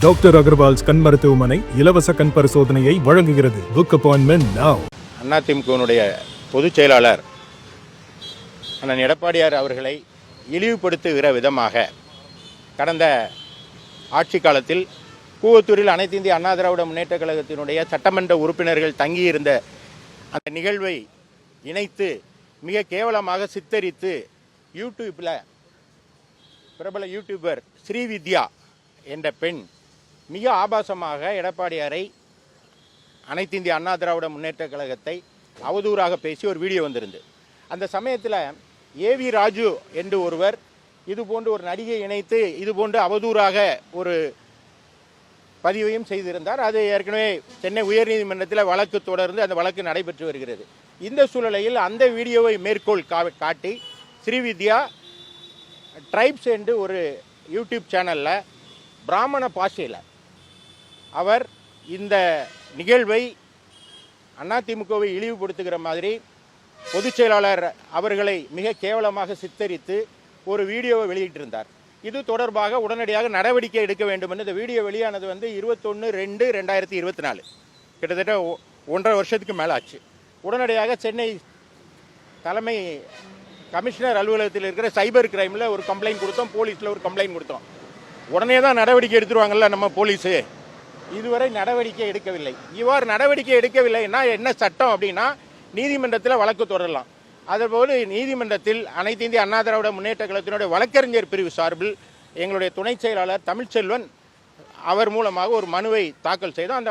Doctor Agarwal's கண் மருத்துவமனை இலவச கண் பரிசோதனையை வழங்குகிறது. Book appointment now. அதிமுகவினுடைய பொதுச் செயலாளர் அண்ணன் எடப்பாடியார் அவர்களை இழிவுபடுத்துகிற விதமாக கடந்த ஆட்சி காலத்தில் கூவத்தூரில் அனைத்து இந்திய அண்ணா திராவிட முன்னேற்ற கழகத்தினுடைய சட்டமன்ற உறுப்பினர்கள் தங்கியிருந்த அந்த நிகழ்வை இணைத்து மிக கேவலமாக சித்தரித்து யூடியூப்பில் பிரபல யூடியூபர் ஸ்ரீவித்யா என்ற பெண் மிக ஆபாசமாக எடப்பாடியாரை அனைத்து இந்திய அண்ணா திராவிட முன்னேற்ற கழகத்தை அவதூறாக பேசி ஒரு வீடியோ வந்திருந்து. அந்த சமயத்தில் ஏவி ராஜு என்று ஒருவர் இதுபோன்று ஒரு நடிகை இணைத்து இதுபோன்று அவதூறாக ஒரு பதிவையும் செய்திருந்தார். அது ஏற்கனவே சென்னை உயர்நீதிமன்றத்தில் வழக்கு தொடர்ந்து அந்த வழக்கு நடைபெற்று வருகிறது. இந்த சூழ்நிலையில் அந்த வீடியோவை மேற்கோள் காட்டி ஸ்ரீவித்யா ட்ரைப்ஸ் என்று ஒரு யூடியூப் சேனலில் பிராமண பாஷையில் அவர் இந்த நிகழ்வை அதிமுகவை இழிவுபடுத்துகிற மாதிரி பொதுச் செயலாளர் அவர்களை மிக கேவலமாக சித்தரித்து ஒரு வீடியோவை வெளியிட்டிருந்தார். இது தொடர்பாக உடனடியாக நடவடிக்கை எடுக்க வேண்டும் என்று இந்த வீடியோ வெளியானது 21/2/2024 கிட்டத்தட்ட 1.5 வருஷத்துக்கு மேலே ஆச்சு. உடனடியாக சென்னை தலைமை கமிஷனர் அலுவலகத்தில் இருக்கிற சைபர் கிரைமில் ஒரு கம்ப்ளைண்ட் கொடுத்தோம், போலீஸில் ஒரு கம்ப்ளைண்ட் கொடுத்தோம். உடனே தான் நடவடிக்கை எடுத்துருவாங்கல்ல நம்ம போலீஸு. இதுவரை நடவடிக்கை எடுக்கவில்லை. இவ்வாறு நடவடிக்கை எடுக்கவில்லைன்னா என்ன சட்டம் அப்படின்னா நீதிமன்றத்தில் வழக்கு தொடரலாம். அதுபோல் நீதிமன்றத்தில் அனைத்து இந்திய அண்ணா திராவிட முன்னேற்ற கழகத்தினுடைய வழக்கறிஞர் பிரிவு சார்பில் எங்களுடைய துணை செயலாளர் தமிழ்ச்செல்வன் அவர் மூலமாக ஒரு மனுவை தாக்கல் செய்தோம்.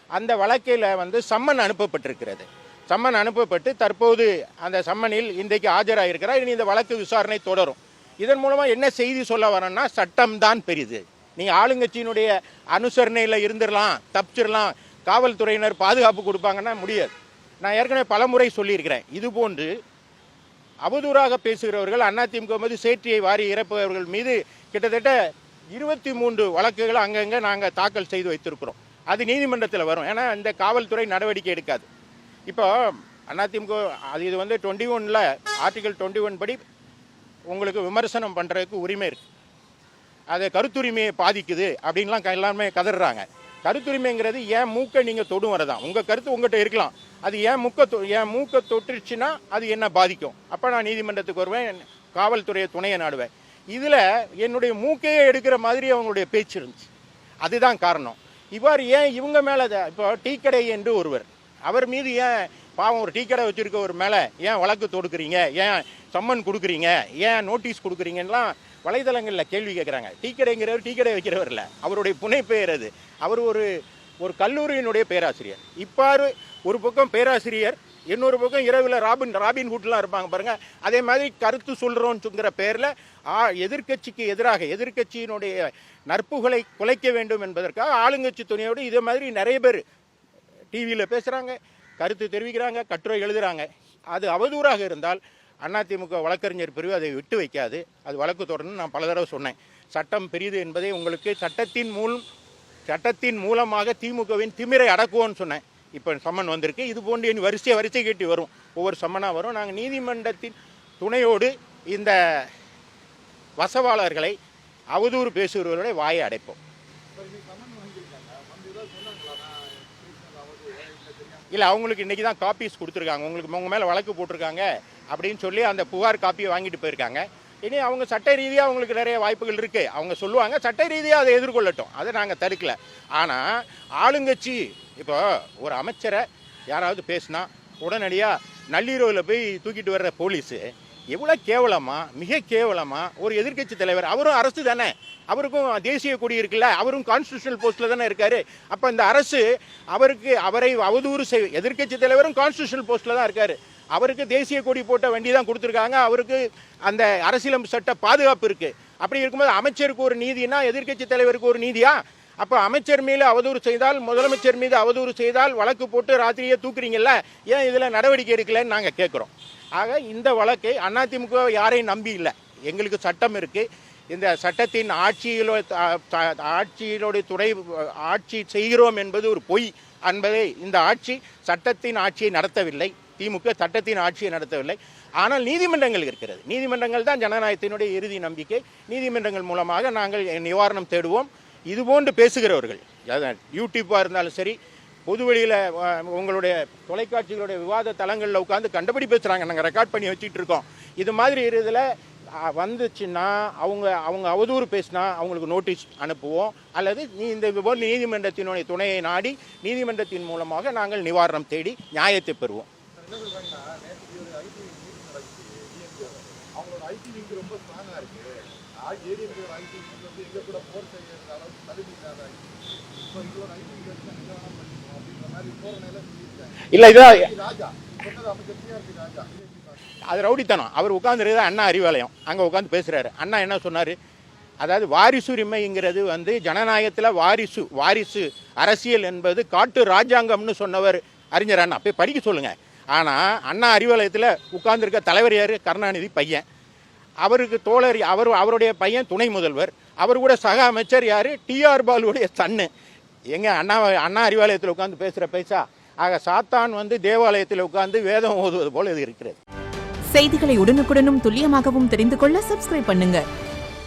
அந்த வழக்கில் சம்மன் அனுப்பப்பட்டிருக்கிறது. சம்மன் அனுப்பப்பட்டு தற்போது அந்த சம்மனில் இன்றைக்கு ஆஜராகிருக்கிறார். இனி இந்த வழக்கு விசாரணை தொடரும். இதன் மூலமாக என்ன செய்தி சொல்ல வரேன்னா, சட்டம்தான் பெரிது. நீங்கள் ஆளுங்கட்சியினுடைய அனுசரணையில் இருந்துடலாம், தப்பிச்சிடலாம், காவல்துறையினர் பாதுகாப்பு கொடுப்பாங்கன்னா முடியாது. நான் ஏற்கனவே பலமுறை சொல்லியிருக்கிறேன். இதுபோன்று அவதூறாக பேசுகிறவர்கள் அதிமுக மீது சேற்றியை வாரி இறப்பவர்கள் மீது கிட்டத்தட்ட 23 வழக்குகள் அங்கங்கே நாங்கள் தாக்கல் செய்து வைத்திருக்கிறோம். அது நீதிமன்றத்தில் வரும். ஏன்னா இந்த காவல்துறை நடவடிக்கை எடுக்காது. இப்போ அதிமுக அது இது 21 ஆர்டிகல் 21 படி உங்களுக்கு விமர்சனம் பண்ணுறதுக்கு உரிமை இருக்குது. அது கருத்துரிமையை பாதிக்குது அப்படின்லாம் எல்லாருமே கதறாங்க. கருத்துரிமைங்கிறது ஏன் மூக்கை நீங்கள் தொடும் வரதான். உங்கள் கருத்து உங்கள்கிட்ட இருக்கலாம். அது ஏன் மூக்கை தொட்டுருச்சுன்னா அது என்ன பாதிக்கும். அப்போ நான் நீதிமன்றத்துக்கு வருவேன், காவல்துறையை துணையை நாடுவேன். இதில் என்னுடைய மூக்கையே எடுக்கிற மாதிரி அவங்களுடைய பேச்சு இருந்துச்சு. அதுதான் காரணம். இவ்வாறு ஏன் இவங்க மேலே இப்போ டீ கடை என்று ஒருவர் அவர் மீது ஏன் பாவம் ஒரு டீ கடை வச்சுருக்க ஒரு மேலே ஏன் வழக்கு தொடுக்குறீங்க, ஏன் சம்மன் கொடுக்குறீங்க, ஏன் நோட்டீஸ் கொடுக்குறீங்கலாம் வலைதளங்களில் கேள்வி கேட்குறாங்க. டீ கடைங்கிறவர் டீ கடை வைக்கிறவர் இல்லை, அவருடைய புனை பெயர் அது. அவர் ஒரு கல்லூரியினுடைய பேராசிரியர். இப்பாறு ஒரு பக்கம் பேராசிரியர், இன்னொரு பக்கம் இரவில் ராபின்ஹுட்லாம் இருப்பாங்க பாருங்கள். அதே மாதிரி கருத்து சொல்கிறோன்னுங்கிற பேரில் எதிர்கட்சிக்கு எதிராக எதிர்கட்சியினுடைய நற்புகளை குலைக்க வேண்டும் என்பதற்காக ஆளுங்கட்சி துணையோடு இதே மாதிரி நிறைய பேர் டிவியில் பேசுகிறாங்க, கருத்து தெரிவிக்கிறாங்க, கட்டுரை எழுதுகிறாங்க. அது அவதூறாக இருந்தால் அதிமுக வழக்கறிஞர் பிரிவு அதை விட்டு வைக்காது. அது வழக்கு தொடர்ந்து நான் பல தடவை சொன்னேன். சட்டம் பெரிது என்பதை உங்களுக்கு சட்டத்தின் மூலமாக திமுகவின் திமிரை அடக்குவோன்னு சொன்னேன். இப்போ சம்மன் வந்திருக்கு. இது போன்று வரிசை கேட்டு வரும், ஒவ்வொரு சம்மனாக வரும். நாங்கள் நீதிமன்றத்தின் துணையோடு இந்த வசவாளர்களை அவதூறு பேசுகிறவர்களுடைய வாயை அடைப்போம். இல்லை, அவங்களுக்கு இன்றைக்கி தான் காப்பீஸ் கொடுத்துருக்காங்க. உங்கள் மேலே வழக்கு போட்டிருக்காங்க அப்படின்னு சொல்லி அந்த புகார் காப்பியை வாங்கிட்டு போயிருக்காங்க. இனி அவங்க சட்ட ரீதியாக அவங்களுக்கு நிறைய வாய்ப்புகள் இருக்குது. அவங்க சொல்லுவாங்க, சட்ட ரீதியாக அதை எதிர்கொள்ளட்டும், அதை நாங்கள் தடுக்கலை. ஆனால் ஆளுங்கட்சி இப்போ ஒரு அமைச்சரை யாராவது பேசினா உடனடியாக நள்ளிரவில் போய் தூக்கிட்டு வர்ற போலீஸு எவ்வளோ கேவலமாக, மிக கேவலமாக ஒரு எதிர்கட்சி தலைவர், அவரும் அரசு தானே, அவருக்கும் தேசிய கொடி இருக்குல்ல, அவரும் கான்ஸ்டியூஷனல் போஸ்ட்டில் தானே இருக்கார். அப்போ இந்த அரசு அவரை அவதூறு எதிர்கட்சி தலைவரும் கான்ஸ்டியூஷனல் போஸ்ட்டில் தான் இருக்கார். அவருக்கு தேசிய கொடி போட்ட வண்டி தான் கொடுத்துருக்காங்க. அவருக்கு அந்த அரசியலமைப்பு சட்ட பாதுகாப்பு இருக்குது. அப்படி இருக்கும்போது அமைச்சருக்கு ஒரு நீதினா எதிர்கட்சி தலைவருக்கு ஒரு நீதியா? அப்போ அமைச்சர் மீது அவதூறு செய்தால், முதலமைச்சர் மீது அவதூறு செய்தால் வழக்கு போட்டு ராத்திரியே தூக்குறீங்கல்ல, ஏன் இதில் நடவடிக்கை எடுக்கலைன்னு நாங்கள் கேட்குறோம். ஆக இந்த வழக்கை அதிமுக யாரையும் நம்பி இல்லை. எங்களுக்கு சட்டம் இருக்குது. இந்த சட்டத்தின் ஆட்சியினுடைய ஆட்சி செய்கிறோம் என்பது ஒரு பொய் என்பதை இந்த ஆட்சி சட்டத்தின் ஆட்சியை நடத்தவில்லை. திமுக சட்டத்தின் ஆட்சியை நடத்தவில்லை. ஆனால் நீதிமன்றங்கள் இருக்கிறது. நீதிமன்றங்கள் தான் ஜனநாயகத்தினுடைய இறுதி நம்பிக்கை. நீதிமன்றங்கள் மூலமாக நாங்கள் நிவாரணம் தேடுவோம். இது போன்று பேசுகிறவர்கள், யூடியூப்பாக இருந்தாலும் சரி, பொதுவெளியில் உங்களுடைய தொலைக்காட்சிகளுடைய விவாத தளங்களில் உட்காந்து கண்டபடி பேசுகிறாங்க. நாங்கள் ரெக்கார்ட் பண்ணி வச்சுட்டு இருக்கோம். இது மாதிரி இதில் வந்துச்சுன்னா அவங்க அவதூறு பேசினா அவங்களுக்கு நோட்டீஸ் அனுப்புவோம், அல்லது இந்த போல் நீதிமன்றத்தினுடைய துணையை நாடி நீதிமன்றத்தின் மூலமாக நாங்கள் நிவாரணம் தேடி நியாயத்தை பெறுவோம். இல்லை, இதான் அது ரவுடித்தனம். அவர் உட்காந்துருக்கிறது அண்ணா அறிவாலயம், அங்கே உட்காந்து பேசுகிறாரு. அண்ணா என்ன சொன்னார்? அதாவது வாரிசுரிமைங்கிறது ஜனநாயகத்தில் வாரிசு அரசியல் என்பது காட்டு ராஜாங்கம்னு சொன்னவர் அறிஞர் அண்ணா. போய் படிக்க சொல்லுங்கள். ஆனால் அண்ணா அறிவாலயத்தில் உட்கார்ந்துருக்க தலைவர் யார்? கருணாநிதி பையன். அவருக்கு தோழர் அவருடைய பையன் துணை முதல்வர். அவர் கூட சக அமைச்சர் யார்? டிஆர் பாலுடைய சன்னு. அண்ணா அறிவாலயத்தில் உட்காந்து பேசுகிற பேசா? ஆக சாத்தான் தேவாலயத்தில் உட்கார்ந்து வேதம் ஓதுவது போல இது இருக்கிறது. செய்திகளை உடனுக்குடனும் துல்லியமாகவும் தெரிந்து கொள்ள சப்ஸ்கிரைப் பண்ணுங்க.